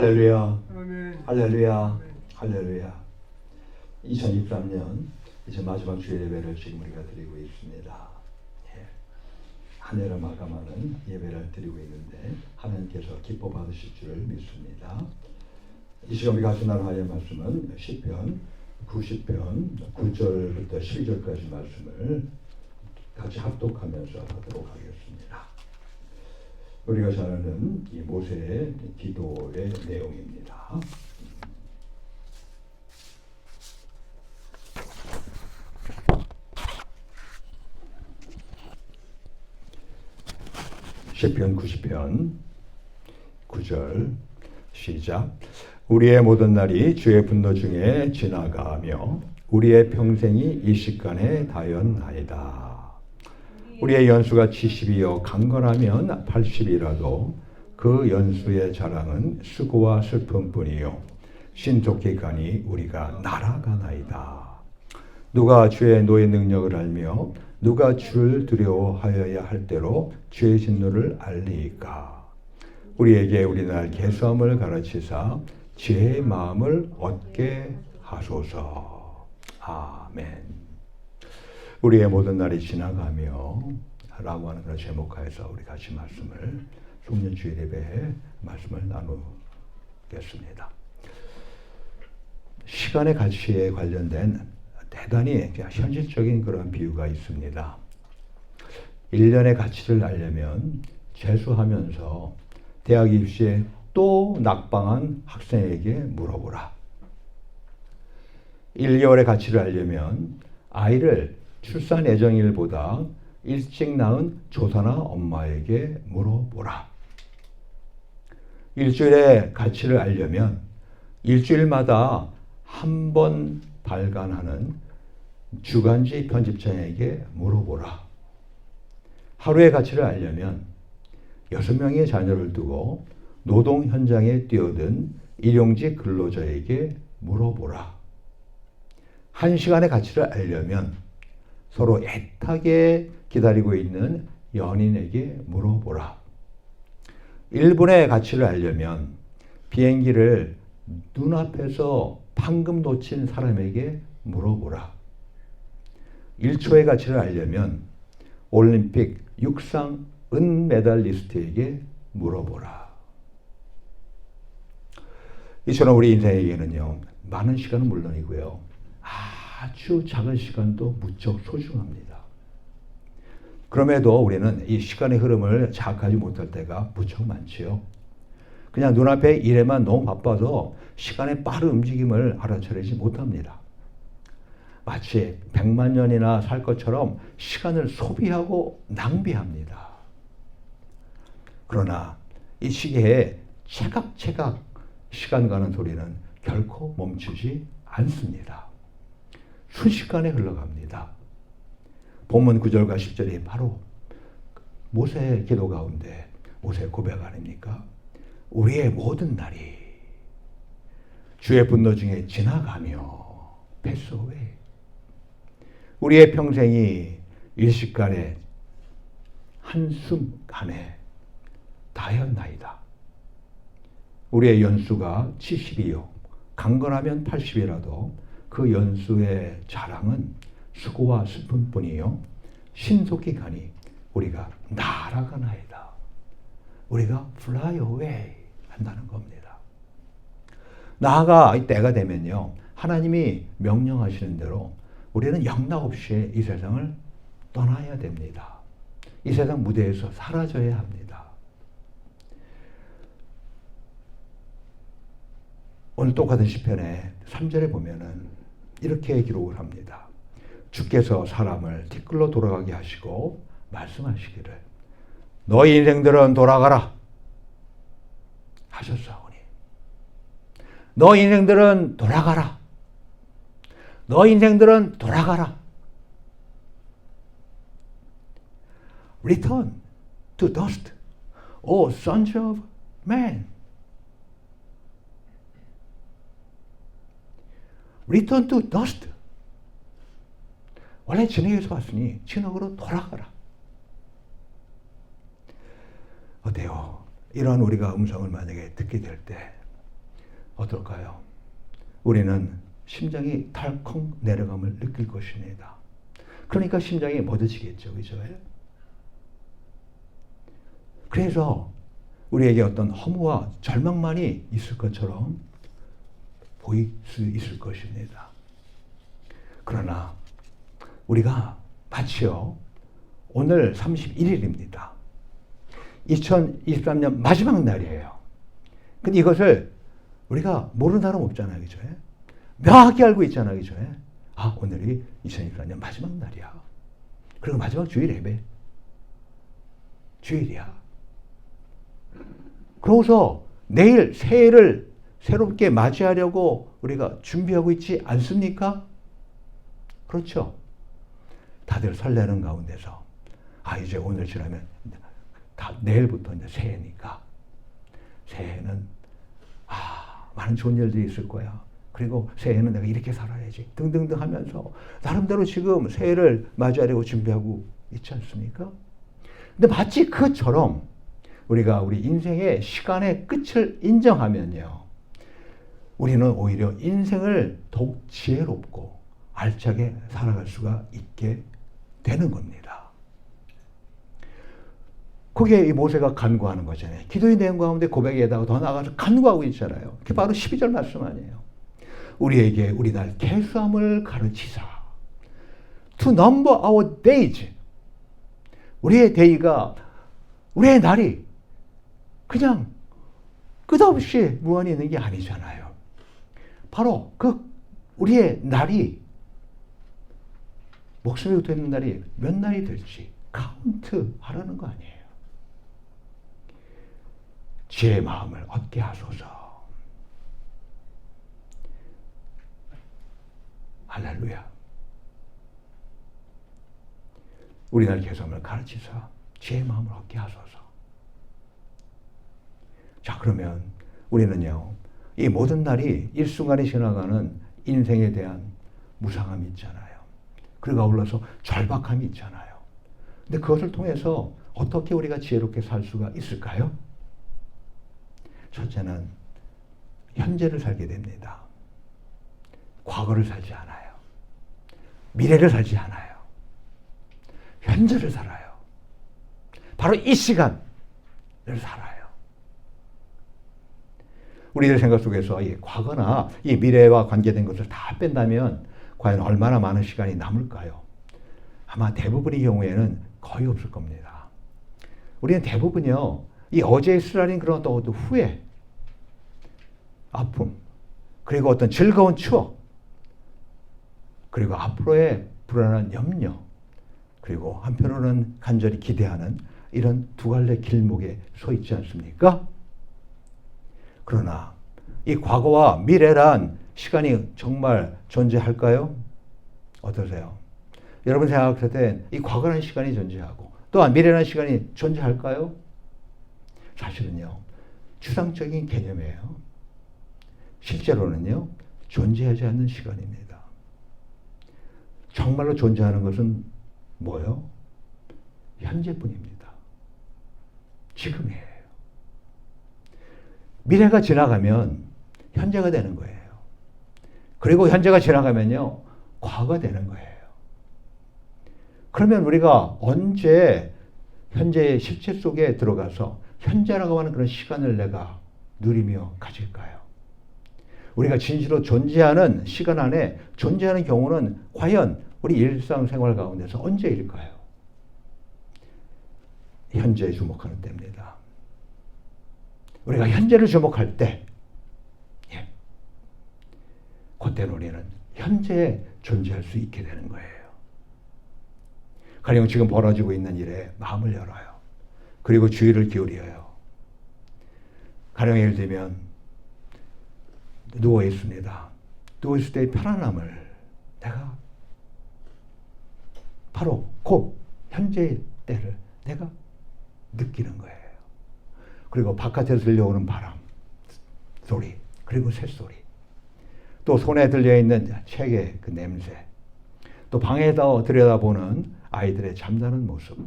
할렐루야. 아멘. 할렐루야. 아멘. 할렐루야. 2023년 이제 마지막 주일 예배를 지금 우리가 드리고 있습니다. 예. 한 해를 마감하는 예배를 드리고 있는데 하나님께서 기뻐 받으실 줄을 믿습니다. 이 시간 우리가 같이 나눠할 말씀은 시편 90편 9절부터 12절까지 말씀을 같이 합독하면서 하도록 하겠습니다. 우리가 잘 아는 이 모세의 기도의 내용입니다. 시편 90편 9절 시작. 우리의 모든 날이 주의 분노 중에 지나가며 우리의 평생이 일시간에 다였나이다. 우리의 연수가 70이요 강건하면 80이라도 그 연수의 자랑은 수고와 슬픔뿐이요 신속히 가니 우리가 날아가나이다. 누가 주의 노의 능력을 알며 누가 주를 두려워하여야 할 대로 주의 진노를 알리이까. 우리에게 우리날 계수함을 가르치사 지혜의 마음을 얻게 하소서. 아멘. 우리의 모든 날이 지나가며 라고 하는 그런 제목하에서 우리 같이 말씀을 송년 주일 예배에 말씀을 나누겠습니다. 시간의 가치에 관련된 대단히 현실적인 그런 비유가 있습니다. 1년의 가치를 알려면 재수하면서 대학 입시에 또 낙방한 학생에게 물어보라. 1개월의 가치를 알려면 아이를 출산 예정일보다 일찍 낳은 조사나 엄마에게 물어보라. 일주일의 가치를 알려면 일주일마다 한 번 발간하는 주간지 편집장에게 물어보라. 하루의 가치를 알려면 6명의 자녀를 두고 노동 현장에 뛰어든 일용직 근로자에게 물어보라. 1시간의 가치를 알려면 서로 애타게 기다리고 있는 연인에게 물어보라. 1분의 가치를 알려면 비행기를 눈앞에서 방금 놓친 사람에게 물어보라. 1초의 가치를 알려면 올림픽 육상 은메달리스트에게 물어보라. 이처럼 우리 인생에게는요, 많은 시간은 물론이고요, 아주 작은 시간도 무척 소중합니다. 그럼에도 우리는 이 시간의 흐름을 자각하지 못할 때가 무척 많지요. 그냥 눈앞의 일에만 너무 바빠서 시간의 빠른 움직임을 알아차리지 못합니다. 마치 100만 년이나 살 것처럼 시간을 소비하고 낭비합니다. 그러나 이 시계에 체각체각 시간 가는 소리는 결코 멈추지 않습니다. 순식간에 흘러갑니다. 본문 9절과 10절이 바로 모세의 기도 가운데 모세의 고백 아닙니까? 우리의 모든 날이 주의 분노 중에 지나가며 pass away. 우리의 평생이 일시간에 한순간에 다였나이다. 우리의 연수가 70이요 강건하면 80이라도 그 연수의 자랑은 수고와 슬픔뿐이요 신속히 가니 우리가 날아가나이다. 우리가 fly away 한다는 겁니다. 나아가 때가 되면요, 하나님이 명령하시는 대로 우리는 영락없이 이 세상을 떠나야 됩니다. 이 세상 무대에서 사라져야 합니다. 오늘 똑같은 시편의 3절에 보면은 이렇게 기록을 합니다. 주께서 사람을 티끌로 돌아가게 하시고 말씀하시기를 너희 인생들은 돌아가라 하셨사오니. 너희 인생들은 돌아가라. 너희 인생들은 돌아가라. Return to dust, O sons of man. Return to dust. 원래 진흙에서 왔으니 진흙으로 돌아가라. 어때요? 이러한 우리가 음성을 만약에 듣게 될 때 어떨까요? 우리는 심장이 덜컹 내려감을 느낄 것입니다. 그러니까 심장이 멎어지겠죠. 그죠? 그래서 우리에게 어떤 허무와 절망만이 있을 것처럼 보일 수 있을 것입니다. 그러나 우리가 마치요, 오늘 31일입니다. 2023년 마지막 날이에요. 근데 이것을 우리가 모르는 사람 없잖아요. 그죠? 명확히 알고 있잖아요. 그죠? 아, 오늘이 2024년 마지막 날이야. 그리고 마지막 주일 예배. 주일이야. 그러고서 내일 새해를 새롭게 맞이하려고 우리가 준비하고 있지 않습니까? 그렇죠. 다들 설레는 가운데서 아, 이제 오늘 지나면 다 내일부터 이제 새해니까 새해는 많은 좋은 일들이 있을 거야. 그리고 새해는 내가 이렇게 살아야지 등등등 하면서 나름대로 지금 새해를 맞이하려고 준비하고 있지 않습니까? 근데 마치 그처럼 우리가 우리 인생의 시간의 끝을 인정하면요, 우리는 오히려 인생을 더욱 지혜롭고 알차게 살아갈 수가 있게 되는 겁니다. 거기에 이 모세가 간구하는 거잖아요. 기도의 내용 가운데 고백에다가 더 나아가서 간구하고 있잖아요. 그게 바로 12절 말씀 아니에요. 우리에게 우리 날 계수함을 가르치사. To number our days. 우리의 데이가, 우리의 날이 그냥 끝없이 무한히 있는 게 아니잖아요. 바로 그 우리의 날이, 목숨이 붙어 있는 날이 몇 날이 될지 카운트 하라는 거 아니에요. 지혜의 마음을 얻게 하소서. 할렐루야. 우리 날 계산을 가르치사 지혜의 마음을 얻게 하소서. 자, 그러면 우리는요, 이 모든 날이 일순간에 지나가는 인생에 대한 무상함이 있잖아요. 그리고 아울러서 절박함이 있잖아요. 근데 그것을 통해서 어떻게 우리가 지혜롭게 살 수가 있을까요? 첫째는 현재를 살게 됩니다. 과거를 살지 않아요. 미래를 살지 않아요. 현재를 살아요. 바로 이 시간을 살아요. 우리들 생각 속에서 이 과거나 이 미래와 관계된 것을 다 뺀다면 과연 얼마나 많은 시간이 남을까요? 아마 대부분의 경우에는 거의 없을 겁니다. 우리는 대부분요, 이 어제의 쓰라린 그런 또 후회, 아픔, 그리고 어떤 즐거운 추억, 그리고 앞으로의 불안한 염려, 그리고 한편으로는 간절히 기대하는 이런 두 갈래 길목에 서 있지 않습니까? 그러나 이 과거와 미래란 시간이 정말 존재할까요? 어떠세요? 여러분 생각할 때 이 과거라는 시간이 존재하고 또한 미래라는 시간이 존재할까요? 사실은요, 추상적인 개념이에요. 실제로는요, 존재하지 않는 시간입니다. 정말로 존재하는 것은 뭐예요? 현재뿐입니다. 지금이에요. 미래가 지나가면 현재가 되는 거예요. 그리고 현재가 지나가면요, 과거가 되는 거예요. 그러면 우리가 언제 현재의 실체 속에 들어가서 현재라고 하는 그런 시간을 내가 누리며 가질까요? 우리가 진실로 존재하는 시간 안에 존재하는 경우는 과연 우리 일상생활 가운데서 언제일까요? 현재에 주목하는 때입니다. 우리가 현재를 주목할 때, 그때는 우리는 현재에 존재할 수 있게 되는 거예요. 가령 지금 벌어지고 있는 일에 마음을 열어요. 그리고 주의를 기울여요. 가령 예를 들면 누워 있습니다. 누워 있을 때의 편안함을 내가 바로 곧 현재의 때를 내가 느끼는 거예요. 그리고 바깥에서 들려오는 바람 소리, 그리고 새소리, 또 손에 들려있는 책의 그 냄새, 또 방에서 들여다보는 아이들의 잠자는 모습,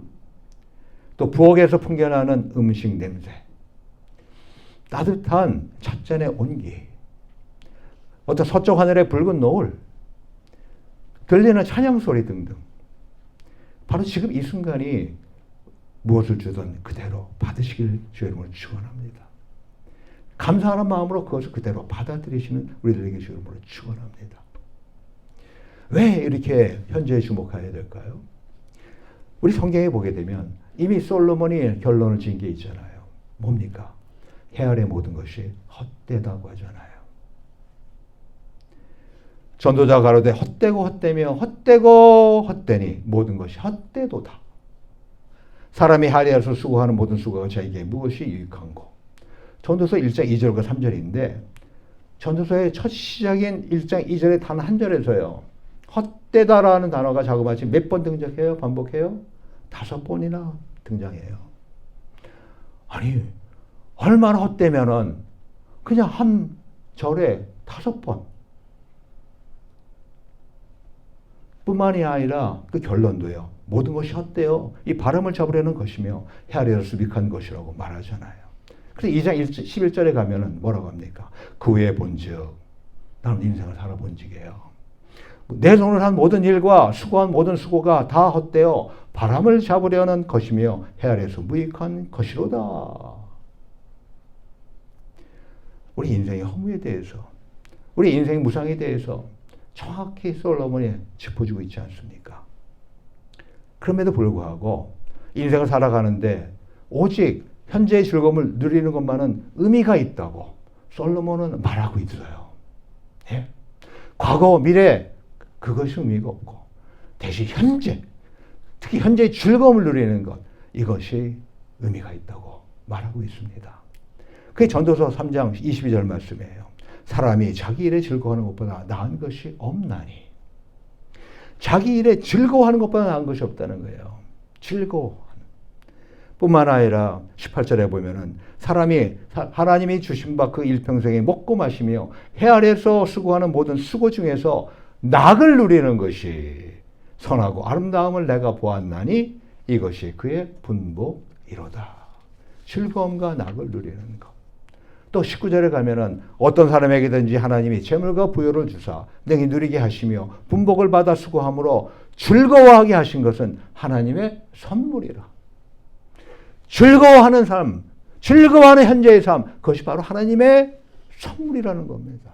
또 부엌에서 풍겨나는 음식 냄새, 따뜻한 찻잔의 온기, 어떤 서쪽 하늘의 붉은 노을, 들리는 찬양 소리 등등. 바로 지금 이 순간이 무엇을 주든 그대로 받으시길 주의 이름으로 축원합니다. 감사하는 마음으로 그것을 그대로 받아들이시는 우리들에게 주의 이름으로 축원합니다. 왜 이렇게 현재에 주목해야 될까요? 우리 성경에 보게 되면 이미 솔로몬이 결론을 지은 게 있잖아요. 뭡니까? 해 아래 모든 것이 헛되다고 하잖아요. 전도자 가로되 헛되고 헛되며 헛되고 헛되니 모든 것이 헛되도다. 사람이 해 아래에서 수고하는 모든 수고가 자기에게 무엇이 유익한고. 전도서 1장 2절과 3절인데 전도서의 첫 시작인 1장 2절의 단 한 절에서요. 헛되다라는 단어가 자그마치 몇 번 등장해요? 반복해요? 5번이나 등장해요. 아니 얼마나 헛되면은 그냥 한 절에 5번 뿐만이 아니라 그 결론도요. 모든 것이 헛되요. 이 바람을 잡으려는 것이며 해 아래에서 수빅한 것이라고 말하잖아요. 그래서 2장 11절에 가면은 뭐라고 합니까? 그 후에 본즉 나는 인생을 살아본직이에요. 내 손을 한 모든 일과 수고한 모든 수고가 다 헛되어 바람을 잡으려는 것이며 해 아래에서 무익한 것이로다. 우리 인생의 허무에 대해서, 우리 인생의 무상에 대해서 정확히 솔로몬이 짚어주고 있지 않습니까? 그럼에도 불구하고 인생을 살아가는데 오직 현재의 즐거움을 누리는 것만은 의미가 있다고 솔로몬은 말하고 있어요. 예? 과거, 미래 그것이 의미가 없고 대신 현재, 특히 현재의 즐거움을 누리는 것 이것이 의미가 있다고 말하고 있습니다. 그게 전도서 3장 22절 말씀이에요. 사람이 자기 일에 즐거워하는 것보다 나은 것이 없나니. 자기 일에 즐거워하는 것보다 나은 것이 없다는 거예요. 즐거워하는. 뿐만 아니라 18절에 보면은 사람이 하나님이 주신 바 그 일평생에 먹고 마시며 해 아래에서 수고하는 모든 수고 중에서 낙을 누리는 것이 선하고 아름다움을 내가 보았나니 이것이 그의 분복이로다. 즐거움과 낙을 누리는 것. 또 19절에 가면은 어떤 사람에게든지 하나님이 재물과 부여를 주사 능히 누리게 하시며 분복을 받아 수고함으로 즐거워하게 하신 것은 하나님의 선물이라. 즐거워하는 삶, 즐거워하는 현재의 삶, 그것이 바로 하나님의 선물이라는 겁니다.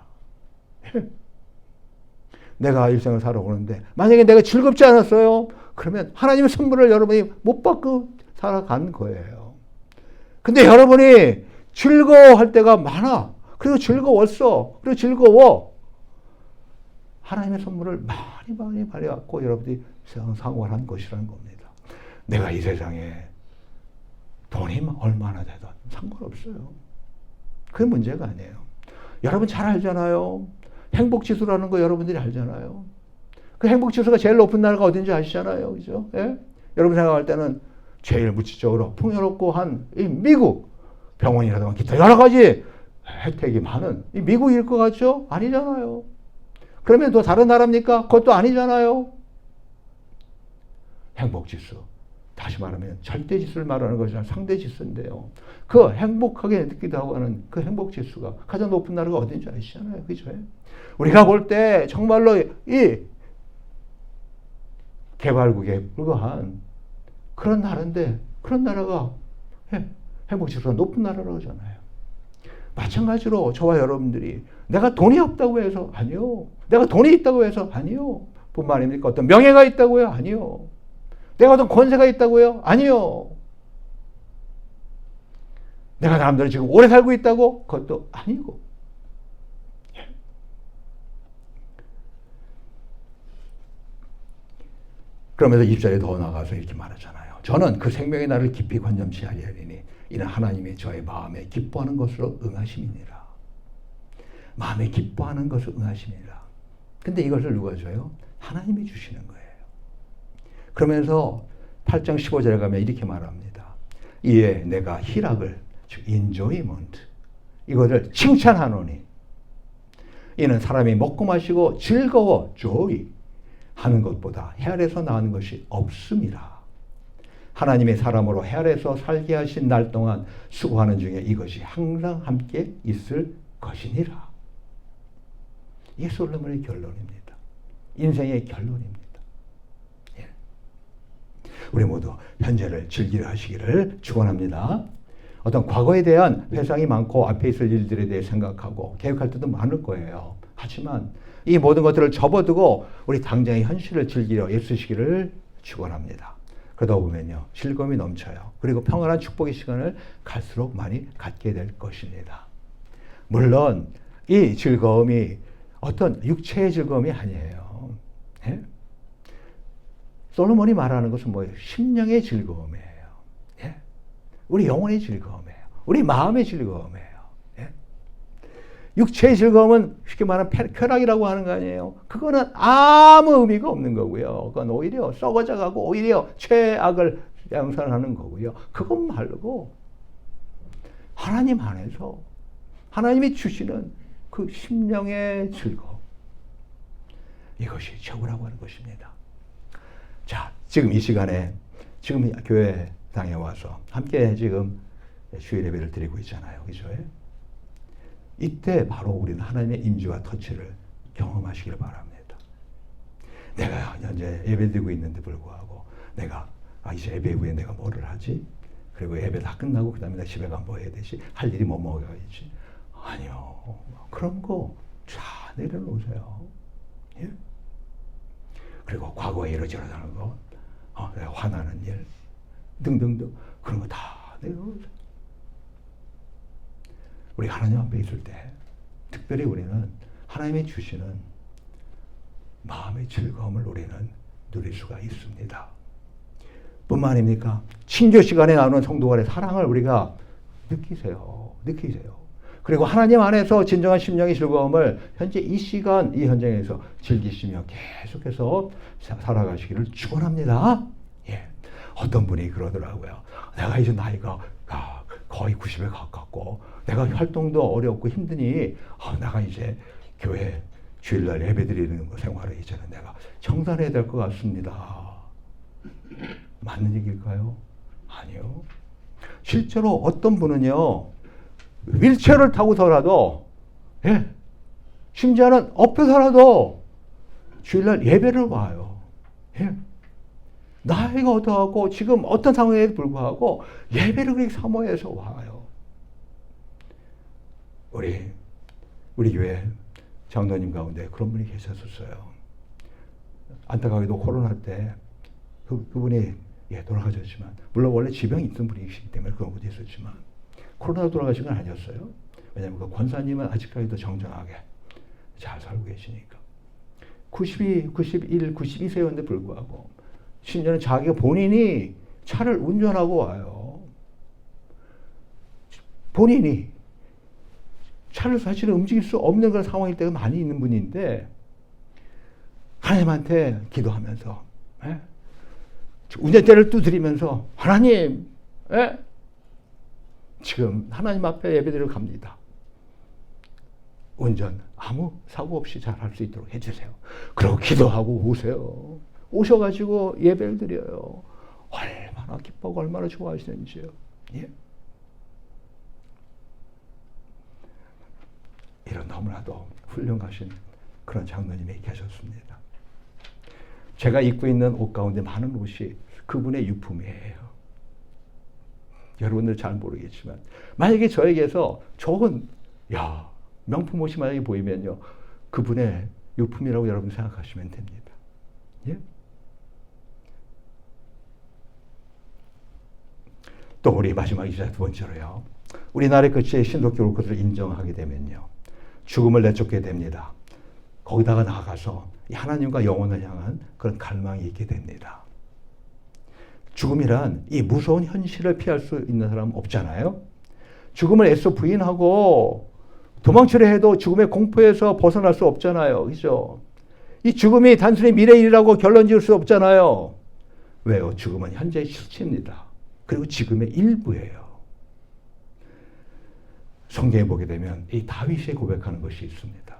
내가 일생을 살아오는데 만약에 내가 즐겁지 않았어요? 그러면 하나님의 선물을 여러분이 못 받고 살아간 거예요. 근데 여러분이 즐거워할 때가 많아. 그리고 즐거웠어. 그리고 즐거워. 하나님의 선물을 많이 받아갖고 여러분들이 상환한 것이라는 겁니다. 내가 이 세상에 돈이 얼마나 되든 상관없어요. 그게 문제가 아니에요. 여러분 잘 알잖아요. 행복지수라는 거 여러분들이 알잖아요. 그 행복지수가 제일 높은 나라가 어딘지 아시잖아요. 그죠? 예? 여러분 생각할 때는 제일 무질적으로 풍요롭고 한 이 미국, 병원이라든가 기타 여러 가지 혜택이 많은 이 미국일 것 같죠? 아니잖아요. 그러면 또 다른 나라입니까? 그것도 아니잖아요. 행복지수. 다시 말하면 절대지수를 말하는 것이 아니라 상대지수인데요. 그 행복하게 느끼다고 하는 그 행복지수가 가장 높은 나라가 어딘지 아시잖아요. 그죠? 우리가 볼 때 정말로 이 개발국에 불과한 그런 나라인데 그런 나라가 행복지수가 높은 나라라고 하잖아요. 마찬가지로 저와 여러분들이 내가 돈이 없다고 해서 아니요. 내가 돈이 있다고 해서 아니요. 뿐만 아닙니까? 어떤 명예가 있다고요? 아니요. 내가 어떤 권세가 있다고요? 아니요. 내가 남들은 지금 오래 살고 있다고? 그것도 아니고. 그러면서 2절에 더 나가서 이렇게 말하잖아요. 저는 그 생명의 날을 깊이 관념치 아니하리니 이는 하나님이 저의 마음에 기뻐하는 것으로 응하심이니라. 마음에 기뻐하는 것을 응하심이니라. 근데 이것을 누가 줘요? 하나님이 주시는 거예요. 그러면서 8장 15절에 가면 이렇게 말합니다. 이에 내가 희락을, 즉 enjoyment, 이것을 칭찬하노니 이는 사람이 먹고 마시고 즐거워, joy 하는 것보다 해 아래에서 나는 것이 없음이라. 하나님의 사람으로 해 아래에서 살게 하신 날 동안 수고하는 중에 이것이 항상 함께 있을 것이니라. 이게 솔로몬의 결론입니다. 인생의 결론입니다. 예. 우리 모두 현재를 즐기려 하시기를 축원합니다. 어떤 과거에 대한 회상이 많고 앞에 있을 일들에 대해 생각하고 계획할 때도 많을 거예요. 하지만 이 모든 것들을 접어두고 우리 당장의 현실을 즐기려 애쓰시기를 축원합니다. 그러다 보면요, 즐거움이 넘쳐요. 그리고 평안한 축복의 시간을 갈수록 많이 갖게 될 것입니다. 물론 이 즐거움이 어떤 육체의 즐거움이 아니에요. 예? 솔로몬이 말하는 것은 뭐예요? 심령의 즐거움이에요. 예? 우리 영혼의 즐거움이에요. 우리 마음의 즐거움이에요. 예? 육체의 즐거움은 쉽게 말하면 쾌락이라고 하는 거 아니에요. 그거는 아무 의미가 없는 거고요. 그건 오히려 썩어져 가고 오히려 최악을 양산하는 거고요. 그것 말고 하나님 안에서 하나님이 주시는 그 심령의 즐거움, 이것이 최고라고 하는 것입니다. 자, 지금 이 시간에 지금 교회당에 와서 함께 지금 주일 예배를 드리고 있잖아요. 그죠? 이때 바로 우리는 하나님의 임재와 터치를 경험하시길 바랍니다. 내가 현재 예배 드리고 있는데 불구하고 내가 이제 예배 후에 내가 뭐를 하지? 그리고 예배 다 끝나고 그 다음에 나 집에 가면 뭐 해야 되지? 할 일이 뭐 먹어야지? 아니요. 그런 거 다 내려놓으세요. 예? 그리고 과거에 이러저러하는 거, 내가 화나는 일 등등등 그런 거 다 내려놓으세요. 우리 하나님 앞에 있을 때 특별히 우리는 하나님이 주시는 마음의 즐거움을 우리는 누릴 수가 있습니다. 뿐만 아닙니까? 친교 시간에 나오는 성도 간의 사랑을 우리가 느끼세요. 그리고 하나님 안에서 진정한 심령의 즐거움을 현재 이 시간 이 현장에서 즐기시며 계속해서 살아가시기를 축원합니다. 예. 어떤 분이 그러더라고요. 내가 이제 나이가 거의 90에 가깝고 내가 활동도 어렵고 힘드니 내가 이제 교회 주일날 예배드리는 생활을 이제는 내가 청산해야 될 것 같습니다. 맞는 얘기일까요? 아니요. 실제로 어떤 분은요, 휠체어를 타고서라도, 예, 심지어는 엎혀서라도 주일날 예배를 와요. 예. 나이가 어떠하고 지금 어떤 상황에도 불구하고 예배를 그렇게 사모해서 와요. 우리 교회 장로님 가운데 그런 분이 계셨었어요. 안타깝게도 코로나 때 그분이 돌아가셨지만, 물론 원래 지병이 있던 분이시기 때문에 그런 것도 있었지만 코로나 돌아가신 건 아니었어요. 왜냐하면 그 권사님은 아직까지도 정정하게 잘 살고 계시니까. 92, 91, 92세였는데 불구하고 심지어는 자기가 본인이 차를 운전하고 와요. 본인이 차를 사실은 움직일 수 없는 그런 상황일 때가 많이 있는 분인데 하나님한테 기도하면서, 예? 운전대를 두드리면서 하나님, 예? 지금 하나님 앞에 예배드리러 갑니다. 운전 아무 사고 없이 잘 할 수 있도록 해주세요. 그리고 기도하고 오세요. 오셔가지고 예배를 드려요. 얼마나 기뻐하고 얼마나 좋아하시는지요. 예? 이런 너무나도 훌륭하신 그런 장로님이 계셨습니다. 제가 입고 있는 옷 가운데 많은 옷이 그분의 유품이에요. 여러분들 잘 모르겠지만 만약에 저에게서 좋은 명품 옷이 만약에 보이면요, 그분의 유품이라고 여러분 생각하시면 됩니다. 예? 또 우리 마지막이자 두 번째로요, 우리나라의 끝이 신독교로 그것을 인정하게 되면요, 죽음을 내쫓게 됩니다. 거기다가 나아가서 하나님과 영혼을 향한 그런 갈망이 있게 됩니다. 죽음이란 이 무서운 현실을 피할 수 있는 사람은 없잖아요. 죽음을 애써 부인하고 도망치려 해도 죽음의 공포에서 벗어날 수 없잖아요. 그죠? 이 죽음이 단순히 미래일이라고 결론 지을 수 없잖아요. 왜요? 죽음은 현재의 실체입니다. 그리고 지금의 일부예요. 성경에 보게 되면 이 다윗이 고백하는 것이 있습니다.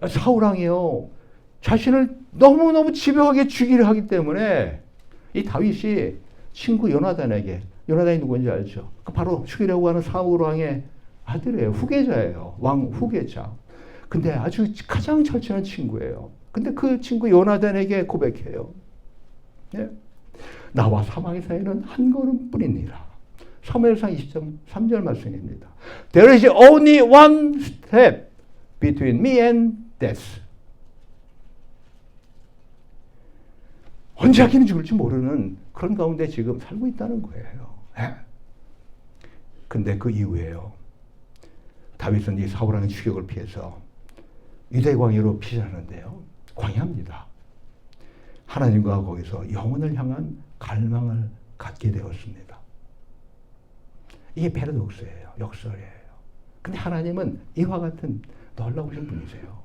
사울왕이요, 자신을 너무너무 집요하게 죽이려 하기 때문에 이 다윗이 친구 요나단에게, 요나단이 누구인지 알죠? 바로 죽이려고 하는 사울왕의 아들이에요. 후계자예요. 왕 후계자. 근데 아주 가장 절친한 친구예요. 근데 그 친구 요나단에게 고백해요. 예? 나와 사망의 사이는 한 걸음뿐이니라. 사무엘상 20장 3절 말씀입니다. There is only one step between me and death. 언제 하기는 죽을지 모르는 그런 가운데 지금 살고 있다는 거예요. 예. 근데 그 이후에요. 다윗은 이 사울왕의 추격을 피해서 유대 광야로 피신하는데요. 광야입니다. 하나님과 거기서 영혼을 향한 갈망을 갖게 되었습니다. 이게 패러독스예요. 역설이에요. 근데 하나님은 이와 같은 놀라우신 분이세요.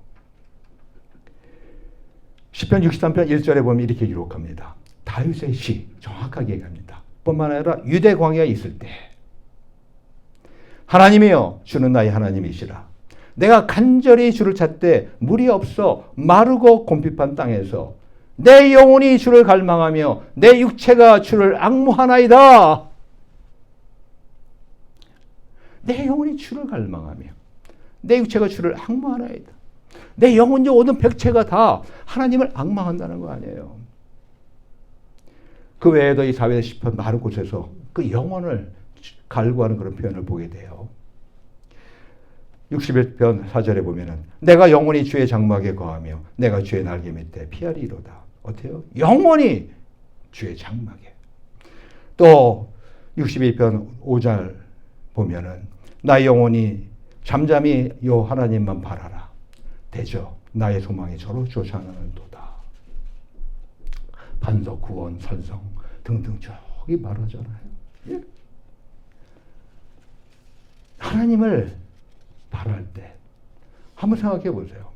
시편 63편 1절에 보면 이렇게 기록합니다. 다윗의 시 정확하게 얘기합니다. 뿐만 아니라 유대 광야에 있을 때 하나님이여 주는 나의 하나님이시라. 내가 간절히 주를 찾되 물이 없어 마르고 곰핍한 땅에서 내 영혼이 주를 갈망하며 내 육체가 주를 앙무하나이다. 내 영혼이 주를 갈망하며 내 육체가 주를 앙무하나이다. 내 영혼이 오는 백체가 다 하나님을 앙망한다는 거 아니에요. 그 외에도 이 다윗의 시편 많은 곳에서 그 영혼을 갈구하는 그런 표현을 보게 돼요. 61편 4절에 보면은 내가 영원히 주의 장막에 거하며 내가 주의 날개 밑에 피하리로다. 어때요? 영원히 주의 장막에. 또 62편 5절 보면은 나의 영혼이 잠잠히 요 하나님만 바라라. 대저 나의 소망이 저로 쫓아나는도다. 반석, 구원, 산성 등등 저기 말하잖아요. 예? 하나님을 바랄 때 한번 생각해 보세요.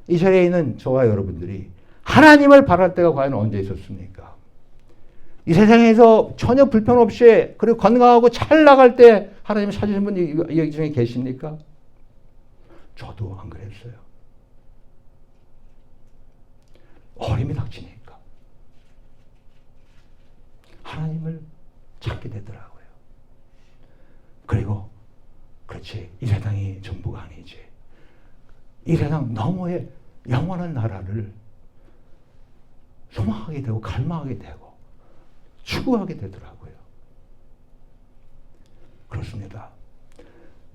이 자리에 있는 저와 여러분들이 하나님을 바랄 때가 과연 언제 있었습니까? 이 세상에서 전혀 불편 없이 그리고 건강하고 잘 나갈 때 하나님 찾으신 분이 여기 중에 계십니까? 저도 안 그랬어요. 어림이 닥치니까 하나님을 찾게 되더라고요. 그리고 그렇지, 이 세상이 전부가 아니지. 이 세상 너머의 영원한 나라를 소망하게 되고 갈망하게 되고 추구하게 되더라고요. 그렇습니다.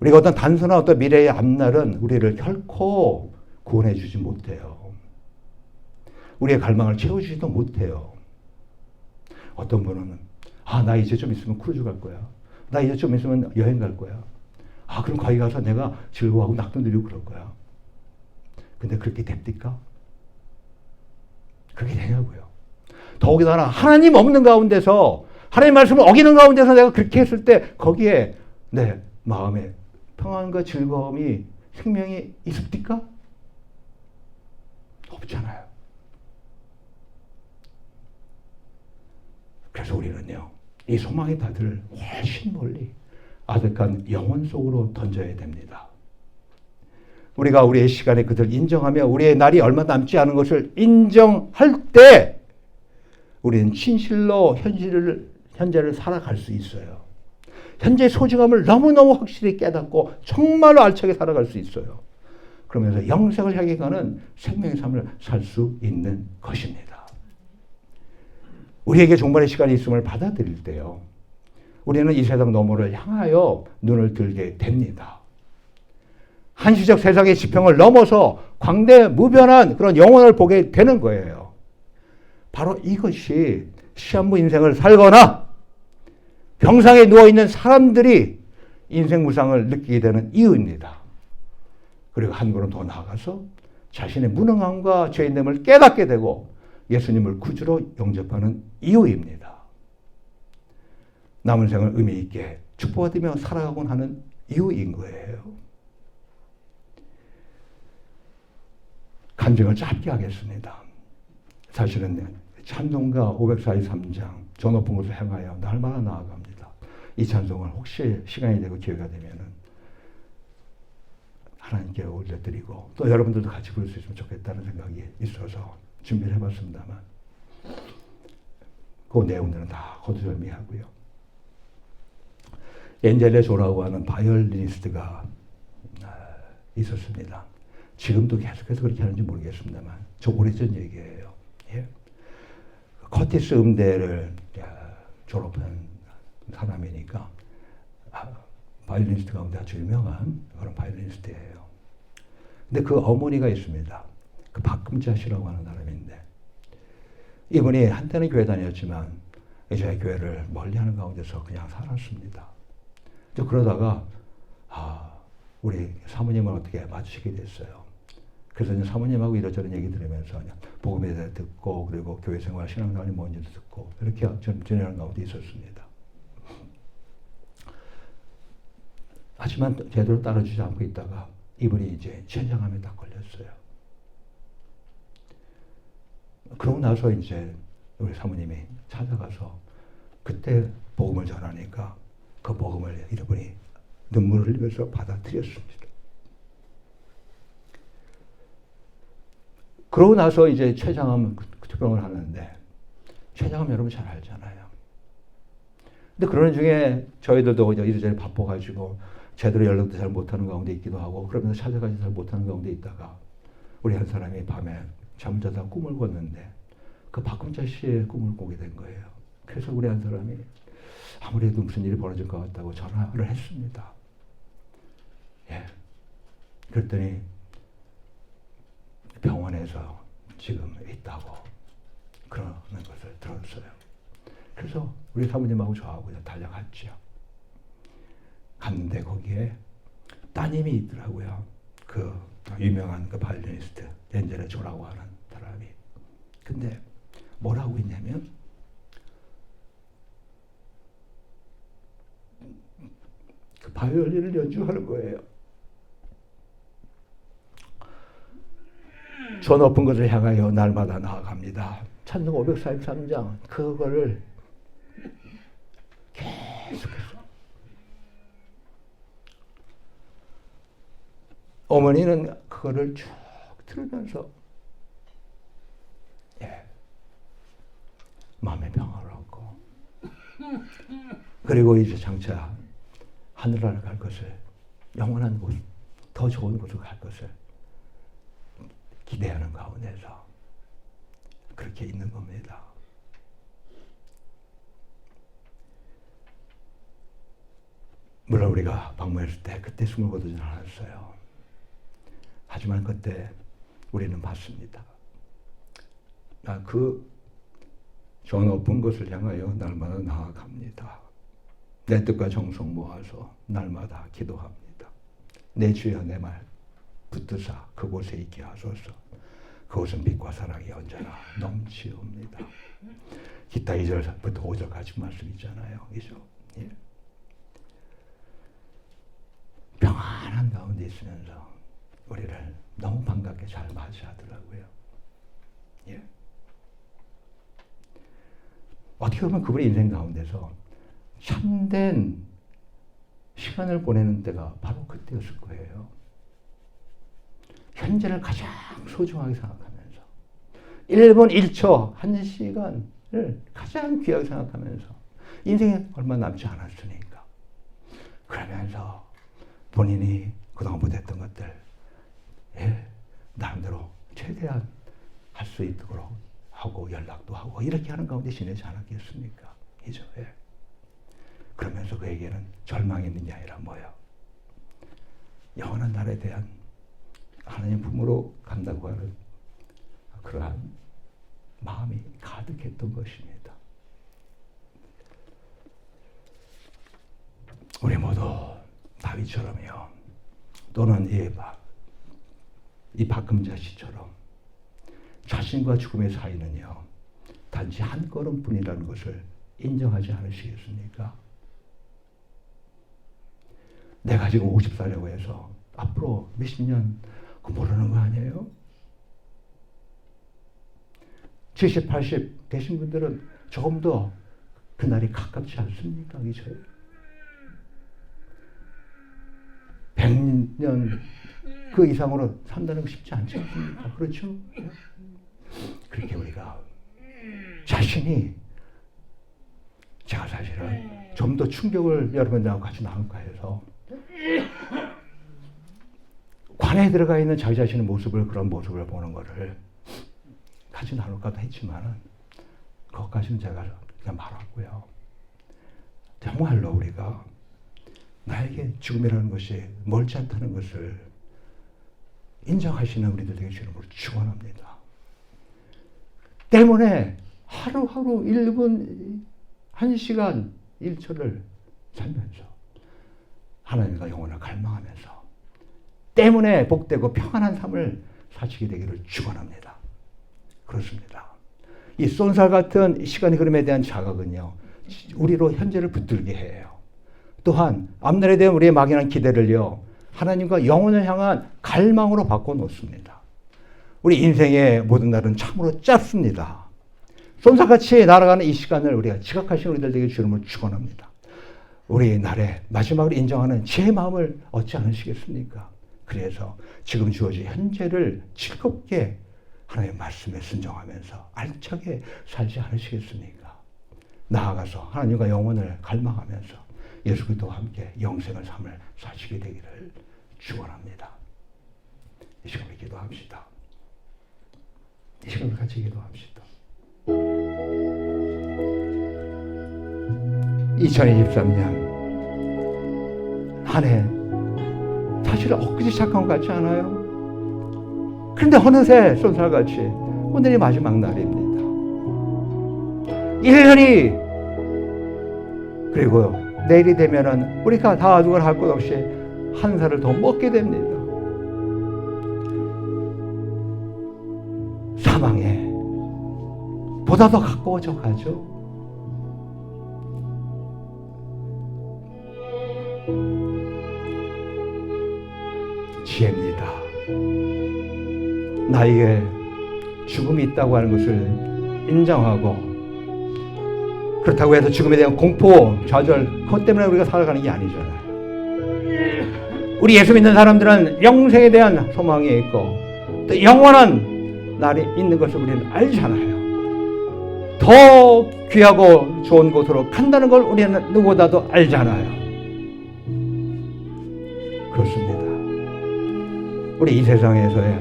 우리가 어떤 단순한 어떤 미래의 앞날은 우리를 결코 구원해 주지 못해요. 우리의 갈망을 채워주지도 못해요. 어떤 분은 나 이제 좀 있으면 크루즈 갈 거야. 나 이제 좀 있으면 여행 갈 거야. 그럼 거기 가서 내가 즐거워하고 낙도 누리고 그럴 거야. 근데 그렇게 됩니까? 그게 되냐고요. 더욱이나 하나님 없는 가운데서 하나님 말씀을 어기는 가운데서 내가 그렇게 했을 때 거기에 내 마음에 평안과 즐거움이 생명이 있습니까? 없잖아요. 그래서 우리는요, 이 소망의 다들 훨씬 멀리 아득한 영혼 속으로 던져야 됩니다. 우리가 우리의 시간에 그들을 인정하며 우리의 날이 얼마 남지 않은 것을 인정할 때 우리는 진실로 현재를 살아갈 수 있어요. 현재의 소중함을 너무너무 확실히 깨닫고 정말로 알차게 살아갈 수 있어요. 그러면서 영생을 향해 가는 생명의 삶을 살 수 있는 것입니다. 우리에게 종말의 시간이 있음을 받아들일 때요, 우리는 이 세상 너머를 향하여 눈을 들게 됩니다. 한시적 세상의 지평을 넘어서 광대무변한 그런 영혼을 보게 되는 거예요. 바로 이것이 시한부 인생을 살거나 병상에 누워있는 사람들이 인생 무상을 느끼게 되는 이유입니다. 그리고 한 걸음 더 나아가서 자신의 무능함과 죄인됨을 깨닫게 되고 예수님을 구주로 영접하는 이유입니다. 남은 생을 의미 있게 축복받으며 살아가곤 하는 이유인 거예요. 간증을 짧게 하겠습니다. 사실은 찬송가 543장 저 높은 곳을 향하여 날마다 나아갑니다. 이 찬송을 혹시 시간이 되고 기회가 되면은 하나님께 올려드리고 또 여러분들도 같이 부를 수 있으면 좋겠다는 생각이 있어서 준비를 해봤습니다만 그 내용들은 다 거두절미하고요. 엔젤레 조라고 하는 바이올리니스트가 있었습니다. 지금도 계속해서 그렇게 하는지 모르겠습니다만 저 오래전 얘기예요. 예. 커티스 음대를 졸업한 사람이니까 바이올리니스트 가운데 아주 유명한 그런 바이올리니스트예요. 근데 그 어머니가 있습니다. 그 박금자 씨라고 하는 사람인데 이분이 한때는 교회 다녔지만 이제 교회를 멀리하는 가운데서 그냥 살았습니다. 그러다가 우리 사모님을 어떻게 마주치게 됐어요. 그래서 이제 사모님하고 이런저런 얘기 들으면서 그냥 복음에 대해 듣고 그리고 교회 생활 신앙생활이 뭔지도 듣고 이렇게 지내는 가운데 있었습니다. 하지만 제대로 따라주지 않고 있다가 이분이 이제 췌장암에 딱 걸렸어요. 그러고 나서 이제 우리 사모님이 찾아가서 그때 복음을 전하니까 그 복음을 이분이 눈물을 흘리면서 받아들였습니다. 그러고 나서 이제 췌장암 투병을 하는데 췌장암 여러분 잘 알잖아요. 근데 그러는 중에 저희들도 이리저리 바빠가지고 제대로 연락도 잘 못하는 가운데 있기도 하고 그러면서 찾아가지 잘 못하는 가운데 있다가 우리 한 사람이 밤에 잠자다 꿈을 꿨는데 그 박금자 씨의 꿈을 꾸게 된 거예요. 그래서 우리 한 사람이 아무래도 무슨 일이 벌어질 것 같다고 전화를 했습니다. 예. 그랬더니 병원에서 지금 있다고 그러는 것을 들었어요. 그래서 우리 사모님하고 저하고 달려갔죠. 갔는데 거기에 따님이 있더라고요. 그 유명한 그 바이올리니스트 엔젤의 조라고 하는 사람이. 근데 뭐라고 했냐면 그 바이올린을 연주하는 거예요. 저 높은 것을 향하여 날마다 나아갑니다. 찬송 543장 그거를 계속해서 어머니는 그거를 쭉 들으면서 마음의 평화를 얻고 그리고 이제 장차 하늘나라 갈 것을 영원한 곳, 더 좋은 곳으로 갈 것을 기대하는 가운데서 그렇게 있는 겁니다. 물론 우리가 방문했을 때 그때 숨을 거두진 않았어요. 하지만 그때 우리는 봤습니다. 저 높은 것을 향하여 날마다 나아갑니다. 내 뜻과 정성 모아서 날마다 기도합니다. 내 주여 내 말 붙드사 그곳에 있게 하소서. 그곳은 빛과 사랑이 언제나 넘치옵니다. 기타 2절부터 5절까지 말씀 있잖아요. 그죠? 예. 평안한 가운데 있으면서 우리를 너무 반갑게 잘 맞이하더라고요. 예. 어떻게 보면 그분의 인생 가운데서 참된 시간을 보내는 때가 바로 그때였을 거예요. 현재를 가장 소중하게 생각하면서 1분 1초 1시간을 가장 귀하게 생각하면서 인생에 얼마 남지 않았으니까 그러면서 본인이 그동안 못했던 것들 나름대로 최대한 할 수 있도록 하고 연락도 하고 이렇게 하는 가운데 지내지 않았겠습니까? 그죠? 예. 그러면서 그에게는 절망이 있는 게 아니라 뭐예요? 영원한 날에 대한 하나님 품으로 간다고 하는 그러한 마음이 가득했던 것입니다. 우리 모두 다윗처럼요. 또는 이 박금자 씨처럼 자신과 죽음의 사이는요. 단지 한 걸음뿐이라는 것을 인정하지 않으시겠습니까? 내가 지금 50살이라고 해서 앞으로 몇십 년 모르는 거 아니에요? 70, 80 되신 분들은 조금 더 그날이 가깝지 않습니까? 그죠? 100년 그 이상으로 산다는 거 쉽지 않지 않습니까? 그렇죠? 그렇게 우리가 자신이 제가 사실은 좀 더 충격을 여러분들하고 같이 나눌까 해서 안에 들어가 있는 자기 자신의 모습을, 그런 모습을 보는 것을 같이 나눌까도 했지만은 그것까지는 제가 그냥 말하고요. 정말로 우리가 나에게 죽음이라는 것이 멀지 않다는 것을 인정하시는 우리들 되게 주님으로 축원합니다. 때문에 하루하루 1분, 1시간, 1초를 살면서 하나님과 영혼을 갈망하면서 때문에 복되고 평안한 삶을 사시게 되기를 축원합니다. 그렇습니다. 이 쏜살 같은 시간의 흐름에 대한 자각은요, 우리로 현재를 붙들게 해요. 또한 앞날에 대한 우리의 막연한 기대를요, 하나님과 영혼을 향한 갈망으로 바꿔놓습니다. 우리 인생의 모든 날은 참으로 짧습니다. 쏜살같이 날아가는 이 시간을 우리가 지각하신 우리들 되게 주님을 축원합니다. 우리 날의 마지막을 인정하는 제 마음을 얻지 않으시겠습니까? 그래서 지금 주어진 현재를 즐겁게 하나님의 말씀에 순종하면서 알차게 살지 않으시겠습니까? 나아가서 하나님과 영혼을 갈망하면서 예수 그리스도와 함께 영생의 삶을 사시게 되기를 축원합니다. 이 시간에 기도합시다. 이 시간에 같이 기도합시다. 2023년 한 해 사실 엊그제 시작한 것 같지 않아요? 그런데 어느새 쏜살같이 오늘이 마지막 날입니다. 1년이 그리고 내일이 되면은 우리가 다 누구나 할 것 없이 한 살을 더 먹게 됩니다. 사망에 보다 더 가까워져 가죠. 지혜입니다. 나에게 죽음이 있다고 하는 것을 인정하고, 그렇다고 해서 죽음에 대한 공포, 좌절, 그것 때문에 우리가 살아가는 게 아니잖아요. 우리 예수 믿는 사람들은 영생에 대한 소망이 있고 또 영원한 날이 있는 것을 우리는 알잖아요. 더 귀하고 좋은 곳으로 간다는 걸 우리는 누구보다도 알잖아요. 그렇습니다. 우리 이 세상에서의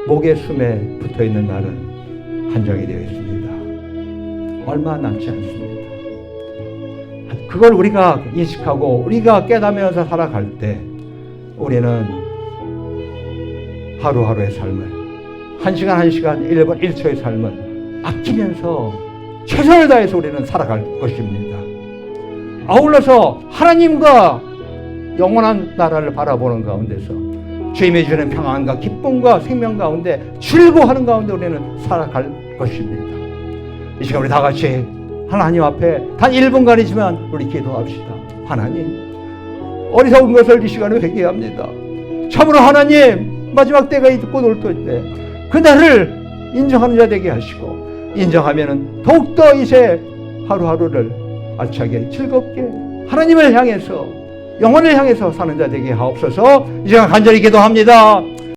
목의 숨에 붙어있는 날은 한정이 되어 있습니다. 얼마 남지 않습니다. 그걸 우리가 인식하고 우리가 깨닫면서 살아갈 때 우리는 하루하루의 삶을, 한 시간 한 시간, 1분 1초의 삶을 아끼면서 최선을 다해서 우리는 살아갈 것입니다. 아울러서 하나님과 영원한 나라를 바라보는 가운데서 주님이 주는 평안과 기쁨과 생명 가운데 즐거워하는 가운데 우리는 살아갈 것입니다. 이 시간 우리 다 같이 하나님 앞에 단 1분간이지만 우리 기도합시다. 하나님, 어리석은 것을 이 시간에 회개합니다. 참으로 하나님, 마지막 때가 있고 놀토 때 그날을 인정하는 자 되게 하시고, 인정하면은 더욱더 이제 하루하루를 알차게 즐겁게 하나님을 향해서, 영혼을 향해서 사는 자 되게 하옵소서. 이 시간 간절히 기도합니다.